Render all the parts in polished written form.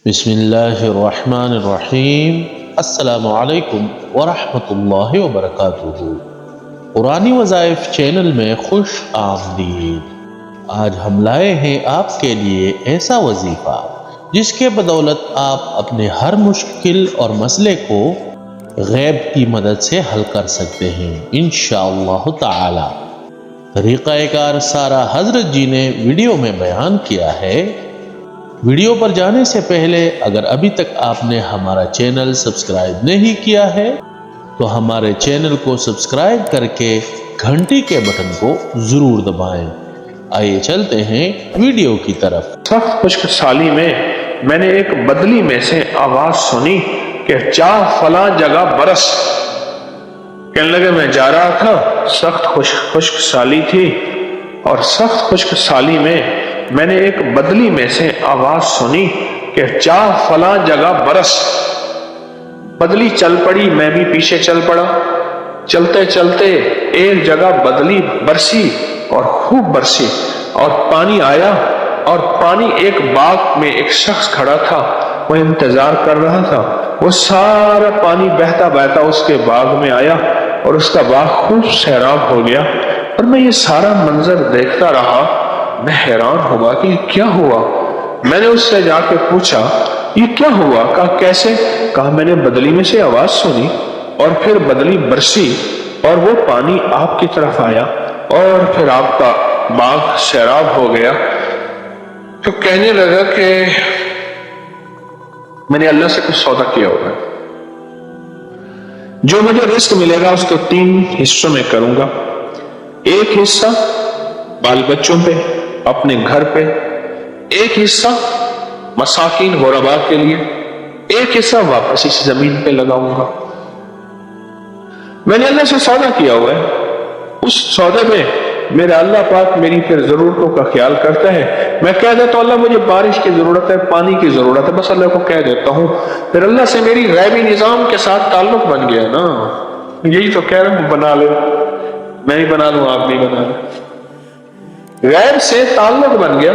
بسم اللہ الرحمن الرحیم۔ السلام علیکم ورحمۃ اللہ وبرکاتہ۔ قرآنی وظائف چینل میں خوش آمدید۔ آج ہم لائے ہیں آپ کے لیے ایسا وظیفہ جس کے بدولت آپ اپنے ہر مشکل اور مسئلے کو غیب کی مدد سے حل کر سکتے ہیں انشاءاللہ تعالی۔ طریقہ کار سارا حضرت جی نے ویڈیو میں بیان کیا ہے۔ ویڈیو پر جانے سے پہلے اگر ابھی تک آپ نے ہمارا چینل سبسکرائب نہیں کیا ہے تو ہمارے چینل کو سبسکرائب کر کے گھنٹی کے بٹن کو ضرور دبائیں۔ آئیے چلتے ہیں ویڈیو کی طرف۔ سخت خشک سالی میں نے ایک بدلی میں سے آواز سنی کہ چاہ فلاں جگہ برس۔ کہنے لگے میں جا رہا تھا، سخت خشک سالی تھی، اور سخت خشک سالی میں نے ایک بدلی میں سے آواز سنی کہ چاہ فلاں جگہ برس۔ بدلی چل پڑی، میں بھی پیچھے چل پڑا۔ چلتے چلتے ایک جگہ بدلی برسی اور خوب برسی، اور پانی آیا، اور پانی ایک باغ میں ایک شخص کھڑا تھا، وہ انتظار کر رہا تھا۔ وہ سارا پانی بہتا بہتا اس کے باغ میں آیا اور اس کا باغ خوب سیراب ہو گیا، اور میں یہ سارا منظر دیکھتا رہا۔ میں حیران ہوا کہ یہ کیا ہوا۔ میں نے اس سے جا کے پوچھا یہ کیا ہوا؟ کہا کیسے؟ کہا میں نے بدلی میں سے آواز سنی اور پھر بدلی برسی اور وہ پانی آپ کی طرف آیا اور پھر آپ کا باغ سیراب ہو گیا۔ تو کہنے لگا کہ میں نے اللہ سے کچھ سودا کیا ہوگا، جو مجھے رزق ملے گا اس کو 3 حصوں میں کروں گا۔ ایک حصہ بال بچوں پہ، اپنے گھر پہ، ایک حصہ مساکین غرباء کے لیے، ایک حصہ واپس اس زمین پہ لگاؤں گا۔ میں نے اللہ سے سودا کیا ہوا ہے، اس سودے میں میرا اللہ پاک میری پھر ضرورتوں کا خیال کرتا ہے۔ میں کہہ دیتا ہوں اللہ مجھے بارش کی ضرورت ہے، پانی کی ضرورت ہے، بس اللہ کو کہہ دیتا ہوں، پھر اللہ سے میری غیبی نظام کے ساتھ تعلق بن گیا نا۔ یہی تو کہہ رہا ہوں بنا لے، میں بھی بنا لوں، آپ بھی بنا لیں۔ غیب سے تعلق بن گیا،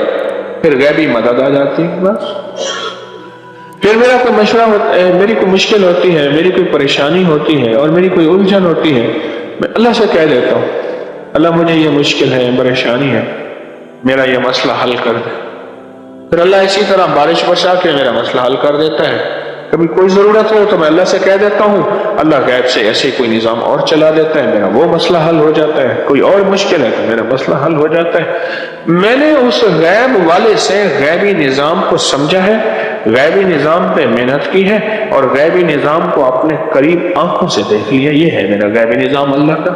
پھر غیبی مدد آ جاتی ہے۔ بس پھر میرا کوئی مشورہ ہوتا ہے، میری کوئی مشکل ہوتی ہے، میری کوئی پریشانی ہوتی ہے اور میری کوئی الجھن ہوتی ہے، میں اللہ سے کہہ دیتا ہوں اللہ مجھے یہ مشکل ہے، پریشانی ہے، میرا یہ مسئلہ حل کر دے۔ پھر اللہ اسی طرح بارش برسا کے میرا مسئلہ حل کر دیتا ہے۔ کبھی کوئی ضرورت ہو تو میں اللہ سے کہہ دیتا ہوں، اللہ غیب سے ایسے کوئی نظام اور چلا دیتا ہے، میرا وہ مسئلہ حل ہو جاتا ہے۔ کوئی اور مشکل ہے تو میرا مسئلہ حل ہو جاتا ہے۔ میں نے اس غیب والے سے غیبی نظام کو سمجھا ہے، غیبی نظام پہ محنت کی ہے، اور غیبی نظام کو اپنے قریب آنکھوں سے دیکھ لیا۔ یہ ہے میرا غیبی نظام اللہ کا۔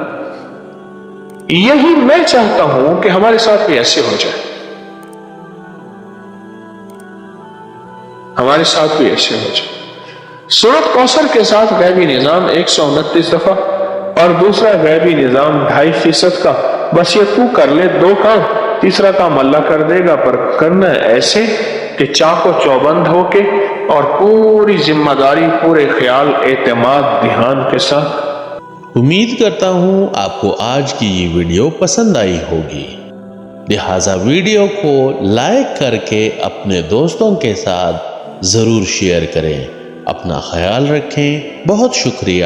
یہی میں چاہتا ہوں کہ ہمارے ساتھ بھی ایسے ہو جائے، ہمارے ساتھ بھی ایسے ہو جائے۔ سورۃ کوثر کے ساتھ غیبی نظام 129 دفعہ، اور دوسرا غیبی نظام 2.5% کا۔ بس یہ تو کر لے 2 کام، تیسرا کام اللہ کر دے گا، پر کرنا ایسے کہ چاقو چوبند ہو کے اور پوری ذمہ داری، پورے خیال، اعتماد، دھیان کے ساتھ۔ امید کرتا ہوں آپ کو آج کی یہ ویڈیو پسند آئی ہوگی، لہٰذا ویڈیو کو لائک کر کے اپنے دوستوں کے ساتھ ضرور شیئر کریں۔ اپنا خیال رکھیں، بہت شکریہ۔